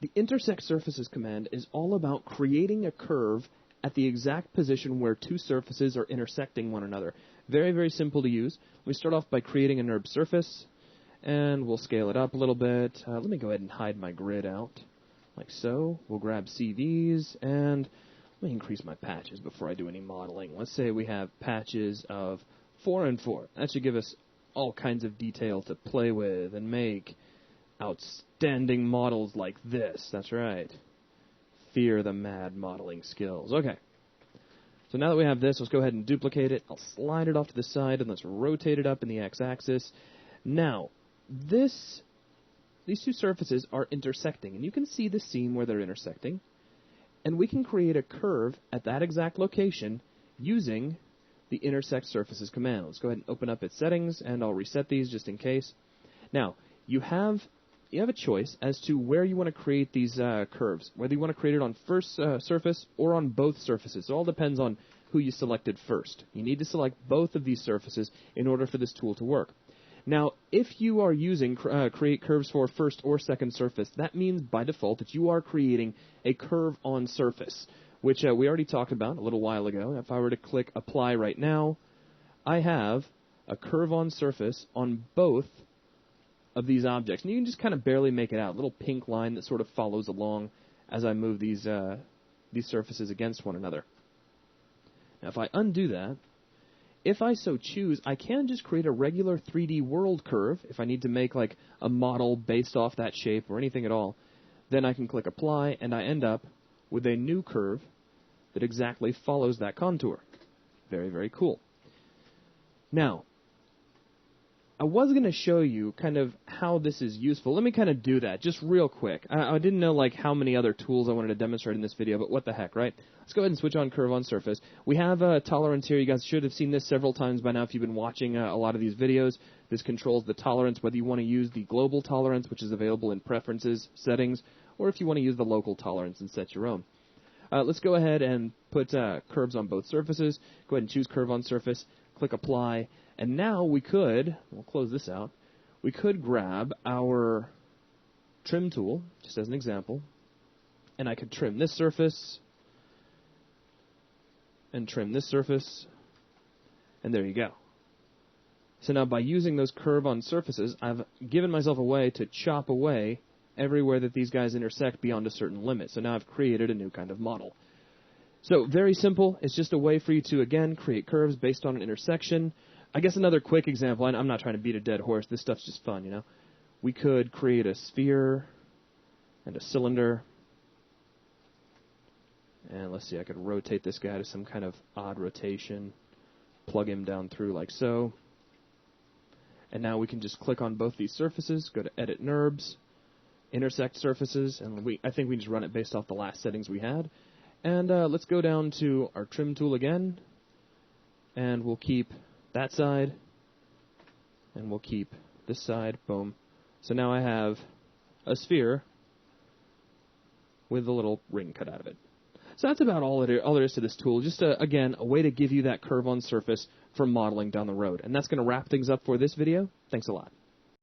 The intersect surfaces command is all about creating a curve at the exact position where two surfaces are intersecting one another. Very, very simple to use. We start off by creating a NURBS surface, and we'll scale it up a little bit. Let me go ahead and hide my grid out, like so. We'll grab CVs, and let me increase my patches before I do any modeling. Let's say we have patches of 4 and 4. That should give us all kinds of detail to play with and make outstanding models like this. That's right. Fear the mad modeling skills. Okay. So now that we have this, let's go ahead and duplicate it. I'll slide it off to the side, and let's rotate it up in the x-axis. Now, these two surfaces are intersecting, and you can see the seam where they're intersecting. And we can create a curve at that exact location using the intersect surfaces command. Let's go ahead and open up its settings, and I'll reset these just in case. Now, you have a choice as to where you want to create these curves, whether you want to create it on first surface or on both surfaces. It all depends on who you selected first. You need to select both of these surfaces in order for this tool to work. Now, if you are using create curves for first or second surface, that means by default that you are creating a curve on surface, which we already talked about a little while ago. If I were to click apply right now, I have a curve on surface on both of these objects. And you can just kind of barely make it out, a little pink line that sort of follows along as I move these surfaces against one another. Now, if I undo that, if I so choose, I can just create a regular 3D world curve if I need to make like a model based off that shape or anything at all. Then I can click apply, and I end up with a new curve that exactly follows that contour. Very, very cool. Now, I was going to show you kind of how this is useful. Let me kind of do that just real quick. I didn't know like how many other tools I wanted to demonstrate in this video, but what the heck, right? Let's go ahead and switch on curve on surface. We have a tolerance here. You guys should have seen this several times by now if you've been watching a lot of these videos. This controls the tolerance, whether you want to use the global tolerance, which is available in preferences, settings, or if you want to use the local tolerance and set your own. Let's go ahead and put curves on both surfaces. Go ahead and choose curve on surface, click apply, and now we could, we'll close this out, we could grab our trim tool, just as an example, and I could trim this surface, and trim this surface, and there you go. So now by using those curve on surfaces, I've given myself a way to chop away everywhere that these guys intersect beyond a certain limit. So now I've created a new kind of model. So very simple. It's just a way for you to, again, create curves based on an intersection. I guess another quick example, and I'm not trying to beat a dead horse. This stuff's just fun, you know. We could create a sphere and a cylinder. And let's see, I could rotate this guy to some kind of odd rotation, plug him down through like so. And now we can just click on both these surfaces, go to Edit NURBS, Intersect Surfaces, and I think we just run it based off the last settings we had. And let's go down to our trim tool again, and we'll keep that side, and we'll keep this side, boom. So now I have a sphere with a little ring cut out of it. So that's about all there is to this tool. Just, again, a way to give you that curve on surface for modeling down the road. And that's going to wrap things up for this video. Thanks a lot.